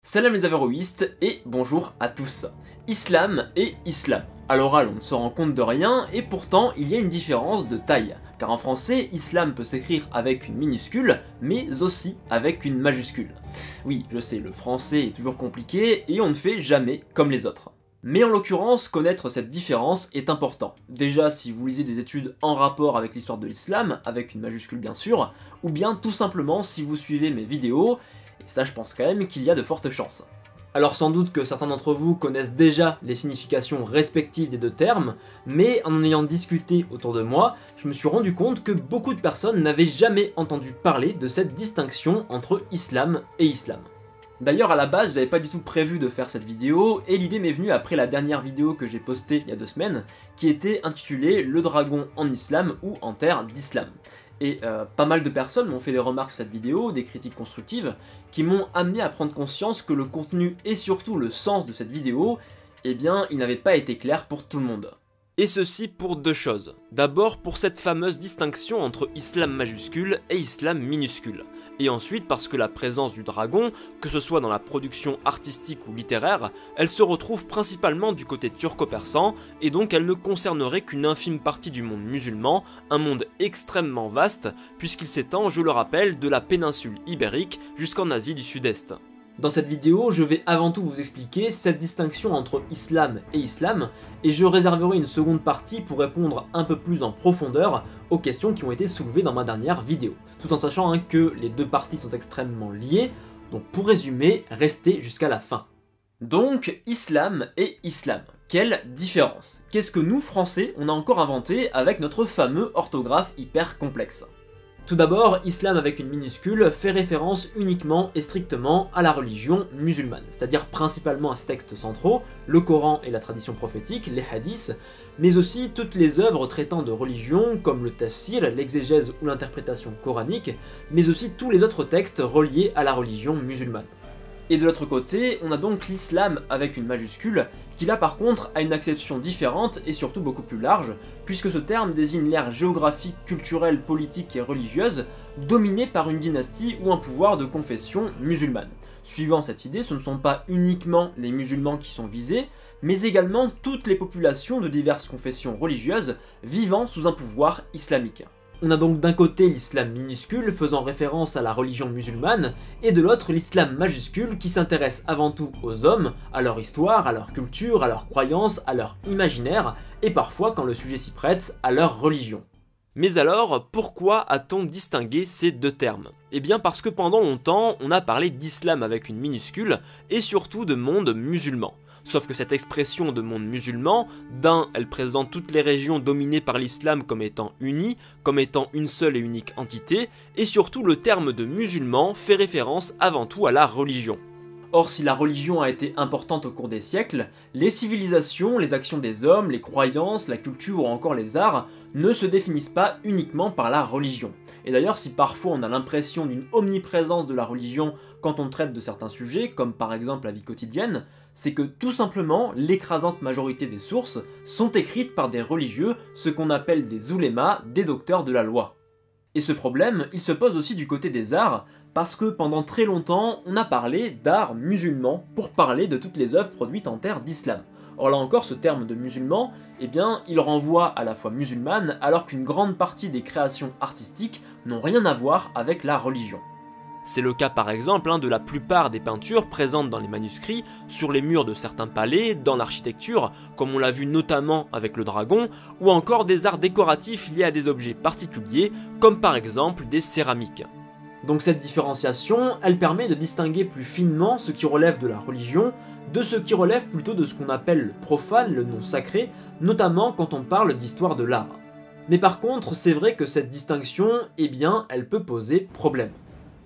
Salam les avéroïstes et bonjour à tous. Islam et islam. À l'oral on ne se rend compte de rien et pourtant il y a une différence de taille. Car en français, islam peut s'écrire avec une minuscule mais aussi avec une majuscule. Oui, je sais, le français est toujours compliqué et on ne fait jamais comme les autres. Mais en l'occurrence, connaître cette différence est important. Déjà si vous lisez des études en rapport avec l'histoire de l'islam, avec une majuscule bien sûr, ou bien tout simplement si vous suivez mes vidéos, et ça je pense quand même qu'il y a de fortes chances. Alors sans doute que certains d'entre vous connaissent déjà les significations respectives des deux termes, mais en ayant discuté autour de moi, je me suis rendu compte que beaucoup de personnes n'avaient jamais entendu parler de cette distinction entre islam et islam. D'ailleurs à la base j'avais pas du tout prévu de faire cette vidéo et l'idée m'est venue après la dernière vidéo que j'ai postée il y a 2 semaines qui était intitulée Le dragon en islam ou en terre d'islam. Et pas mal de personnes m'ont fait des remarques sur cette vidéo, des critiques constructives, qui m'ont amené à prendre conscience que le contenu et surtout le sens de cette vidéo, eh bien il n'avait pas été clair pour tout le monde. Et ceci pour deux choses. D'abord pour cette fameuse distinction entre islam majuscule et islam minuscule. Et ensuite parce que la présence du dragon, que ce soit dans la production artistique ou littéraire, elle se retrouve principalement du côté turco-persan, et donc elle ne concernerait qu'une infime partie du monde musulman, un monde extrêmement vaste, puisqu'il s'étend, je le rappelle, de la péninsule ibérique jusqu'en Asie du Sud-Est. Dans cette vidéo, je vais avant tout vous expliquer cette distinction entre islam et islam, et je réserverai une seconde partie pour répondre un peu plus en profondeur aux questions qui ont été soulevées dans ma dernière vidéo, tout en sachant que les deux parties sont extrêmement liées, donc pour résumer, restez jusqu'à la fin. Donc, islam et islam. Quelle différence? Qu'est-ce que nous, Français, on a encore inventé avec notre fameux orthographe hyper complexe? Tout d'abord, islam avec une minuscule fait référence uniquement et strictement à la religion musulmane, c'est-à-dire principalement à ses textes centraux, le Coran et la tradition prophétique, les hadiths, mais aussi toutes les œuvres traitant de religion comme le tafsir, l'exégèse ou l'interprétation coranique, mais aussi tous les autres textes reliés à la religion musulmane. Et de l'autre côté, on a donc l'islam avec une majuscule, qui là par contre a une acception différente et surtout beaucoup plus large, puisque ce terme désigne l'ère géographique, culturelle, politique et religieuse, dominée par une dynastie ou un pouvoir de confession musulmane. Suivant cette idée, ce ne sont pas uniquement les musulmans qui sont visés, mais également toutes les populations de diverses confessions religieuses vivant sous un pouvoir islamique. On a donc d'un côté l'islam minuscule faisant référence à la religion musulmane, et de l'autre l'islam majuscule qui s'intéresse avant tout aux hommes, à leur histoire, à leur culture, à leurs croyances, à leur imaginaire, et parfois, quand le sujet s'y prête, à leur religion. Mais alors, pourquoi a-t-on distingué ces deux termes? Eh bien parce que pendant longtemps, on a parlé d'islam avec une minuscule, et surtout de monde musulman. Sauf que cette expression de monde musulman, d'un, elle présente toutes les régions dominées par l'islam comme étant unies, comme étant une seule et unique entité, et surtout le terme de musulman fait référence avant tout à la religion. Or si la religion a été importante au cours des siècles, les civilisations, les actions des hommes, les croyances, la culture ou encore les arts ne se définissent pas uniquement par la religion. Et d'ailleurs si parfois on a l'impression d'une omniprésence de la religion quand on traite de certains sujets, comme par exemple la vie quotidienne, c'est que tout simplement l'écrasante majorité des sources sont écrites par des religieux, ce qu'on appelle des oulémas, des docteurs de la loi. Et ce problème, il se pose aussi du côté des arts, parce que pendant très longtemps, on a parlé d'art musulman pour parler de toutes les œuvres produites en terre d'islam. Or là encore, ce terme de musulman, eh bien, il renvoie à la foi musulmane, alors qu'une grande partie des créations artistiques n'ont rien à voir avec la religion. C'est le cas par exemple de la plupart des peintures présentes dans les manuscrits, sur les murs de certains palais, dans l'architecture, comme on l'a vu notamment avec le dragon, ou encore des arts décoratifs liés à des objets particuliers, comme par exemple des céramiques. Donc cette différenciation, elle permet de distinguer plus finement ce qui relève de la religion, de ce qui relève plutôt de ce qu'on appelle le profane, le non sacré, notamment quand on parle d'histoire de l'art. Mais par contre, c'est vrai que cette distinction, eh bien, elle peut poser problème.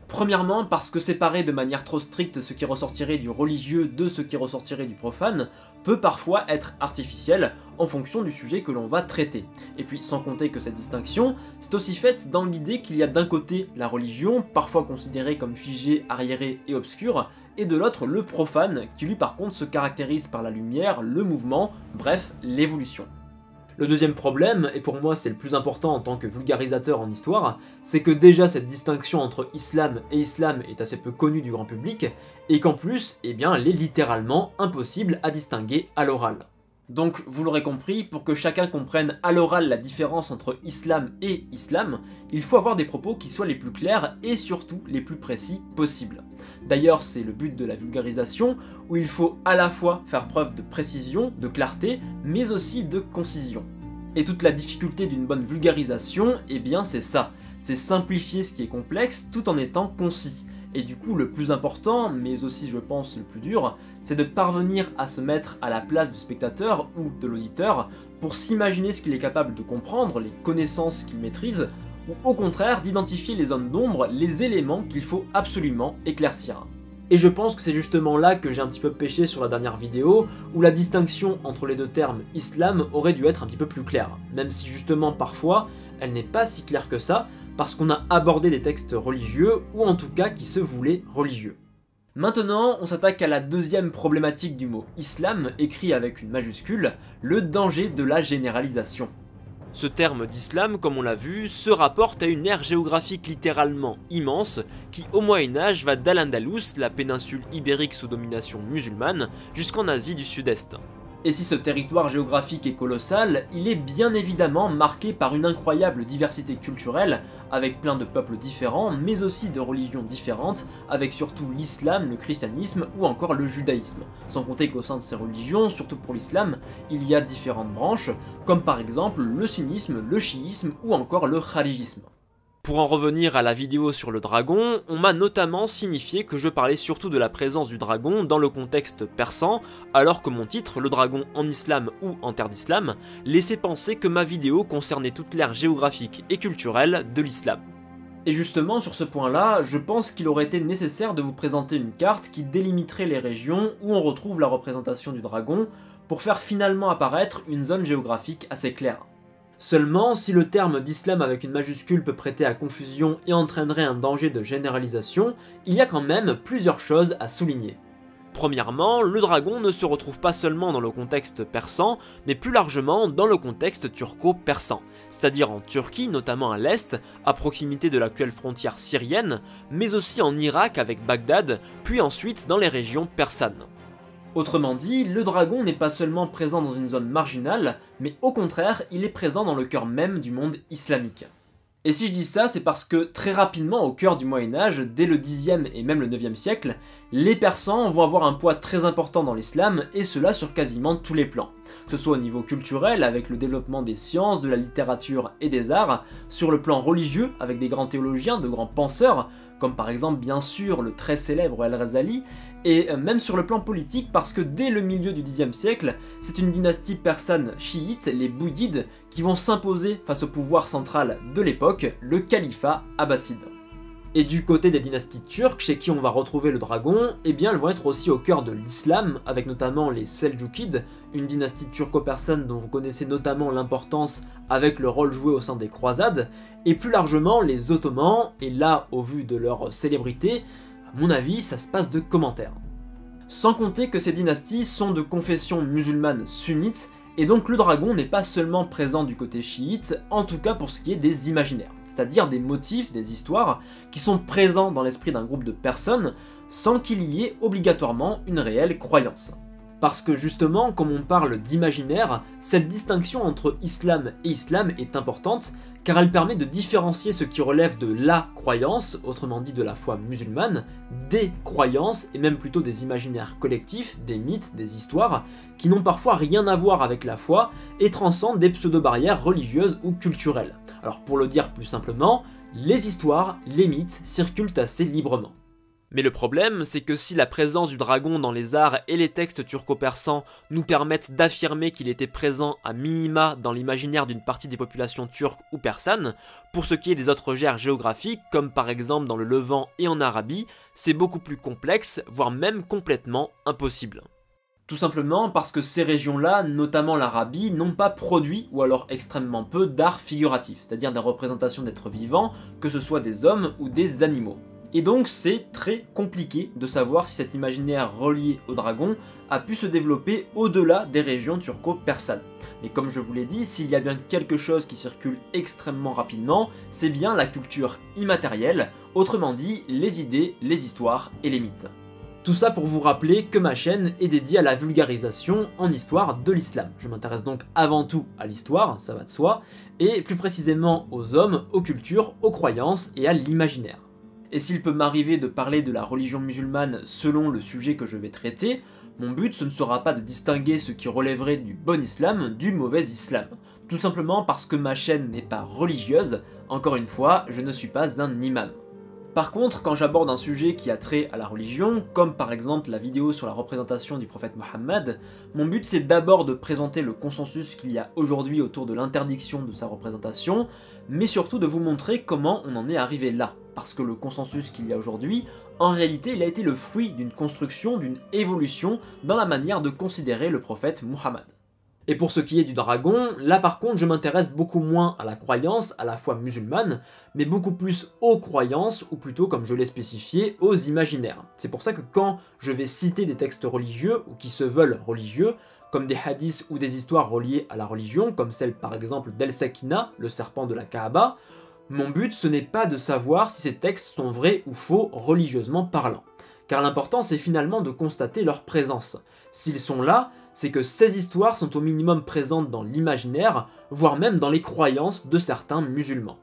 Premièrement parce que séparer de manière trop stricte ce qui ressortirait du religieux de ce qui ressortirait du profane peut parfois être artificiel en fonction du sujet que l'on va traiter. Et puis sans compter que cette distinction, c'est aussi faite dans l'idée qu'il y a d'un côté la religion, parfois considérée comme figée, arriérée et obscure, et de l'autre le profane, qui lui par contre se caractérise par la lumière, le mouvement, bref, l'évolution. Le deuxième problème, et pour moi c'est le plus important en tant que vulgarisateur en histoire, c'est que déjà cette distinction entre islam et islam est assez peu connue du grand public, et qu'en plus, eh bien, elle est littéralement impossible à distinguer à l'oral. Donc, vous l'aurez compris, pour que chacun comprenne à l'oral la différence entre islam et islam, il faut avoir des propos qui soient les plus clairs et surtout les plus précis possibles. D'ailleurs, c'est le but de la vulgarisation, où il faut à la fois faire preuve de précision, de clarté, mais aussi de concision. Et toute la difficulté d'une bonne vulgarisation, eh bien c'est ça, c'est simplifier ce qui est complexe tout en étant concis. Et du coup, le plus important, mais aussi je pense le plus dur, c'est de parvenir à se mettre à la place du spectateur ou de l'auditeur pour s'imaginer ce qu'il est capable de comprendre, les connaissances qu'il maîtrise, ou au contraire d'identifier les zones d'ombre, les éléments qu'il faut absolument éclaircir. Et je pense que c'est justement là que j'ai un petit peu péché sur la dernière vidéo, où la distinction entre les deux termes islam aurait dû être un petit peu plus claire, même si justement parfois elle n'est pas si claire que ça, parce qu'on a abordé des textes religieux, ou en tout cas qui se voulaient religieux. Maintenant, on s'attaque à la deuxième problématique du mot islam, écrit avec une majuscule, le danger de la généralisation. Ce terme d'islam, comme on l'a vu, se rapporte à une aire géographique littéralement immense, qui au Moyen-Âge va d'Al-Andalus, la péninsule ibérique sous domination musulmane, jusqu'en Asie du Sud-Est. Et si ce territoire géographique est colossal, il est bien évidemment marqué par une incroyable diversité culturelle, avec plein de peuples différents, mais aussi de religions différentes, avec surtout l'islam, le christianisme ou encore le judaïsme. Sans compter qu'au sein de ces religions, surtout pour l'islam, il y a différentes branches, comme par exemple le sunnisme, le chiisme ou encore le khalijisme. Pour en revenir à la vidéo sur le dragon, on m'a notamment signifié que je parlais surtout de la présence du dragon dans le contexte persan, alors que mon titre, le dragon en islam ou en terre d'islam, laissait penser que ma vidéo concernait toute l'ère géographique et culturelle de l'islam. Et justement, sur ce point-là, je pense qu'il aurait été nécessaire de vous présenter une carte qui délimiterait les régions où on retrouve la représentation du dragon, pour faire finalement apparaître une zone géographique assez claire. Seulement, si le terme d'islam avec une majuscule peut prêter à confusion et entraînerait un danger de généralisation, il y a quand même plusieurs choses à souligner. Premièrement, le dragon ne se retrouve pas seulement dans le contexte persan, mais plus largement dans le contexte turco-persan, c'est-à-dire en Turquie, notamment à l'est, à proximité de l'actuelle frontière syrienne, mais aussi en Irak avec Bagdad, puis ensuite dans les régions persanes. Autrement dit, le dragon n'est pas seulement présent dans une zone marginale, mais au contraire, il est présent dans le cœur même du monde islamique. Et si je dis ça, c'est parce que très rapidement, au cœur du Moyen-Âge, dès le Xe et même le IXe siècle, les Persans vont avoir un poids très important dans l'islam, et cela sur quasiment tous les plans. Que ce soit au niveau culturel, avec le développement des sciences, de la littérature et des arts, sur le plan religieux, avec des grands théologiens, de grands penseurs, comme par exemple bien sûr le très célèbre Al-Razali, et même sur le plan politique parce que dès le milieu du Xe siècle, c'est une dynastie persane chiite, les Bouyides, qui vont s'imposer face au pouvoir central de l'époque, le califat abbasside. Et du côté des dynasties turques, chez qui on va retrouver le dragon, eh bien elles vont être aussi au cœur de l'islam, avec notamment les Seljoukides, une dynastie turco-persane dont vous connaissez notamment l'importance avec le rôle joué au sein des croisades, et plus largement les Ottomans, et là, au vu de leur célébrité, à mon avis, ça se passe de commentaires. Sans compter que ces dynasties sont de confession musulmane sunnite, et donc le dragon n'est pas seulement présent du côté chiite, en tout cas pour ce qui est des imaginaires, c'est-à-dire des motifs, des histoires, qui sont présents dans l'esprit d'un groupe de personnes, sans qu'il y ait obligatoirement une réelle croyance. Parce que justement, comme on parle d'imaginaire, cette distinction entre islam et islam est importante, car elle permet de différencier ce qui relève de la croyance, autrement dit de la foi musulmane, des croyances, et même plutôt des imaginaires collectifs, des mythes, des histoires, qui n'ont parfois rien à voir avec la foi, et transcendent des pseudo-barrières religieuses ou culturelles. Alors pour le dire plus simplement, les histoires, les mythes circulent assez librement. Mais le problème, c'est que si la présence du dragon dans les arts et les textes turco-persans nous permettent d'affirmer qu'il était présent à minima dans l'imaginaire d'une partie des populations turques ou persanes, pour ce qui est des autres aires géographiques, comme par exemple dans le Levant et en Arabie, c'est beaucoup plus complexe, voire même complètement impossible. Tout simplement parce que ces régions-là, notamment l'Arabie, n'ont pas produit, ou alors extrêmement peu, d'art figuratif, c'est-à-dire des représentations d'êtres vivants, que ce soit des hommes ou des animaux. Et donc c'est très compliqué de savoir si cet imaginaire relié au dragon a pu se développer au-delà des régions turco-persanes. Mais comme je vous l'ai dit, s'il y a bien quelque chose qui circule extrêmement rapidement, c'est bien la culture immatérielle, autrement dit les idées, les histoires et les mythes. Tout ça pour vous rappeler que ma chaîne est dédiée à la vulgarisation en histoire de l'islam. Je m'intéresse donc avant tout à l'histoire, ça va de soi, et plus précisément aux hommes, aux cultures, aux croyances et à l'imaginaire. Et s'il peut m'arriver de parler de la religion musulmane selon le sujet que je vais traiter, mon but ce ne sera pas de distinguer ce qui relèverait du bon islam du mauvais islam. Tout simplement parce que ma chaîne n'est pas religieuse, encore une fois, je ne suis pas un imam. Par contre, quand j'aborde un sujet qui a trait à la religion, comme par exemple la vidéo sur la représentation du prophète Mohammed, mon but c'est d'abord de présenter le consensus qu'il y a aujourd'hui autour de l'interdiction de sa représentation, mais surtout de vous montrer comment on en est arrivé là. Parce que le consensus qu'il y a aujourd'hui, en réalité il a été le fruit d'une construction, d'une évolution dans la manière de considérer le prophète Mohammed. Et pour ce qui est du dragon, là par contre je m'intéresse beaucoup moins à la croyance, à la foi musulmane, mais beaucoup plus aux croyances, ou plutôt comme je l'ai spécifié, aux imaginaires. C'est pour ça que quand je vais citer des textes religieux, ou qui se veulent religieux, comme des hadiths ou des histoires reliées à la religion, comme celle par exemple d'El-Sakina, le serpent de la Kaaba, mon but ce n'est pas de savoir si ces textes sont vrais ou faux religieusement parlant. Car l'important c'est finalement de constater leur présence. S'ils sont là, c'est que ces histoires sont au minimum présentes dans l'imaginaire, voire même dans les croyances de certains musulmans.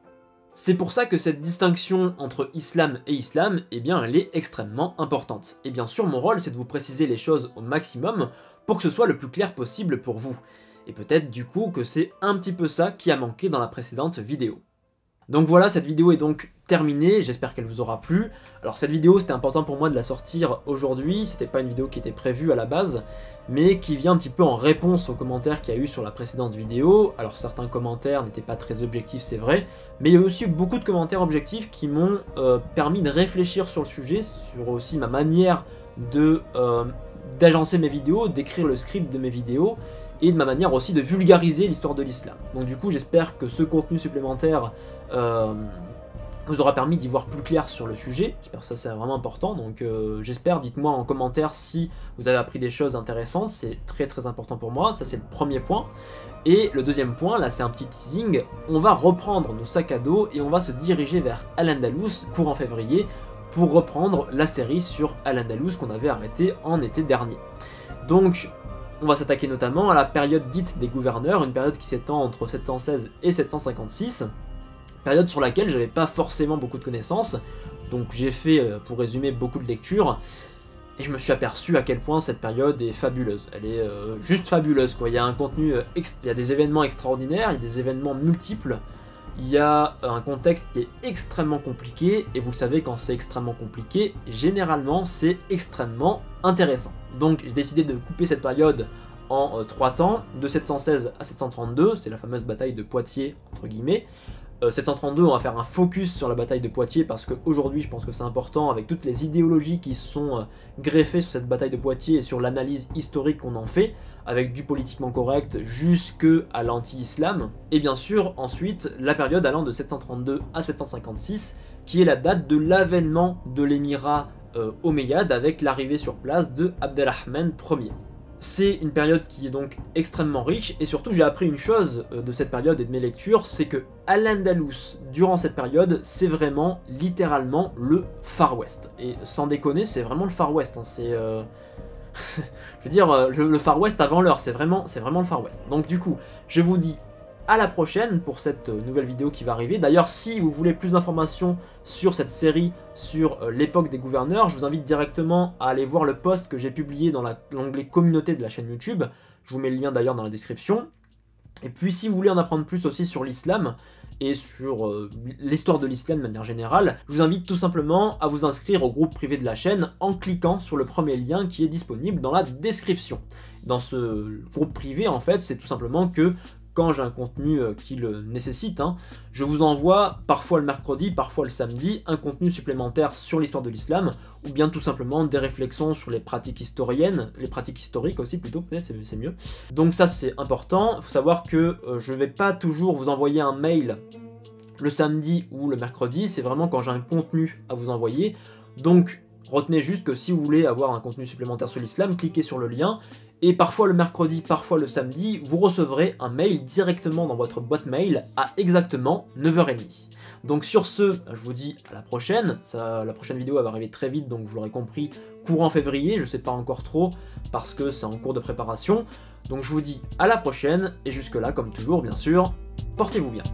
C'est pour ça que cette distinction entre islam et islam, eh bien elle est extrêmement importante. Et bien sûr mon rôle c'est de vous préciser les choses au maximum pour que ce soit le plus clair possible pour vous. Et peut-être du coup que c'est un petit peu ça qui a manqué dans la précédente vidéo. Donc voilà, cette vidéo est donc terminée, j'espère qu'elle vous aura plu. Alors cette vidéo, c'était important pour moi de la sortir aujourd'hui, c'était pas une vidéo qui était prévue à la base, mais qui vient un petit peu en réponse aux commentaires qu'il y a eu sur la précédente vidéo. Alors certains commentaires n'étaient pas très objectifs, c'est vrai, mais il y a eu aussi beaucoup de commentaires objectifs qui m'ont permis de réfléchir sur le sujet, sur aussi ma manière d'agencer mes vidéos, d'écrire le script de mes vidéos, et de ma manière aussi de vulgariser l'histoire de l'islam. Donc du coup j'espère que ce contenu supplémentaire vous aura permis d'y voir plus clair sur le sujet, j'espère que ça c'est vraiment important, donc j'espère, dites-moi en commentaire si vous avez appris des choses intéressantes, c'est très important pour moi, ça c'est le premier point. Et le deuxième point, là c'est un petit teasing, on va reprendre nos sacs à dos et on va se diriger vers Al-Andalus courant février pour reprendre la série sur Al-Andalus qu'on avait arrêté en été dernier. Donc on va s'attaquer notamment à la période dite des gouverneurs, une période qui s'étend entre 716 et 756, période sur laquelle j'avais pas forcément beaucoup de connaissances, donc j'ai fait, pour résumer, beaucoup de lectures, et je me suis aperçu à quel point cette période est fabuleuse. Elle est juste fabuleuse, quoi. Il y a un contenu, il y a des événements extraordinaires, il y a des événements multiples, il y a un contexte qui est extrêmement compliqué, et vous le savez, quand c'est extrêmement compliqué, généralement c'est extrêmement intéressant. Donc j'ai décidé de couper cette période en 3 temps, de 716 à 732, c'est la fameuse bataille de Poitiers, entre guillemets. 732, on va faire un focus sur la bataille de Poitiers parce qu'aujourd'hui je pense que c'est important avec toutes les idéologies qui sont greffées sur cette bataille de Poitiers et sur l'analyse historique qu'on en fait, avec du politiquement correct jusque à l'anti-islam. Et bien sûr ensuite la période allant de 732 à 756 qui est la date de l'avènement de l'émirat omeyyade avec l'arrivée sur place de Abdelrahman Ier. C'est une période qui est donc extrêmement riche, et surtout j'ai appris une chose de cette période et de mes lectures, c'est que Al-Andalus, durant cette période, c'est vraiment littéralement le Far West. Et sans déconner, c'est vraiment le Far West, hein. C'est... je veux dire, le Far West avant l'heure, c'est vraiment le Far West. Donc du coup, je vous dis à la prochaine pour cette nouvelle vidéo qui va arriver. D'ailleurs, si vous voulez plus d'informations sur cette série, sur l'époque des gouverneurs, je vous invite directement à aller voir le post que j'ai publié dans l'onglet communauté de la chaîne YouTube. Je vous mets le lien d'ailleurs dans la description. Et puis si vous voulez en apprendre plus aussi sur l'islam et sur l'histoire de l'islam de manière générale, je vous invite tout simplement à vous inscrire au groupe privé de la chaîne en cliquant sur le premier lien qui est disponible dans la description. Dans ce groupe privé, en fait, c'est tout simplement que quand j'ai un contenu qui le nécessite, je vous envoie parfois le mercredi, parfois le samedi, un contenu supplémentaire sur l'histoire de l'islam, ou bien tout simplement des réflexions sur les pratiques historiennes, les pratiques historiques aussi plutôt, peut-être c'est mieux. Donc ça c'est important, il faut savoir que je ne vais pas toujours vous envoyer un mail le samedi ou le mercredi, c'est vraiment quand j'ai un contenu à vous envoyer. Donc retenez juste que si vous voulez avoir un contenu supplémentaire sur l'islam, cliquez sur le lien, et parfois le mercredi, parfois le samedi, vous recevrez un mail directement dans votre boîte mail à exactement 9h30. Donc sur ce, je vous dis à la prochaine. La prochaine vidéo va arriver très vite, donc vous l'aurez compris, courant février, je sais pas encore trop, parce que c'est en cours de préparation. Donc je vous dis à la prochaine, et jusque là, comme toujours, bien sûr, portez-vous bien.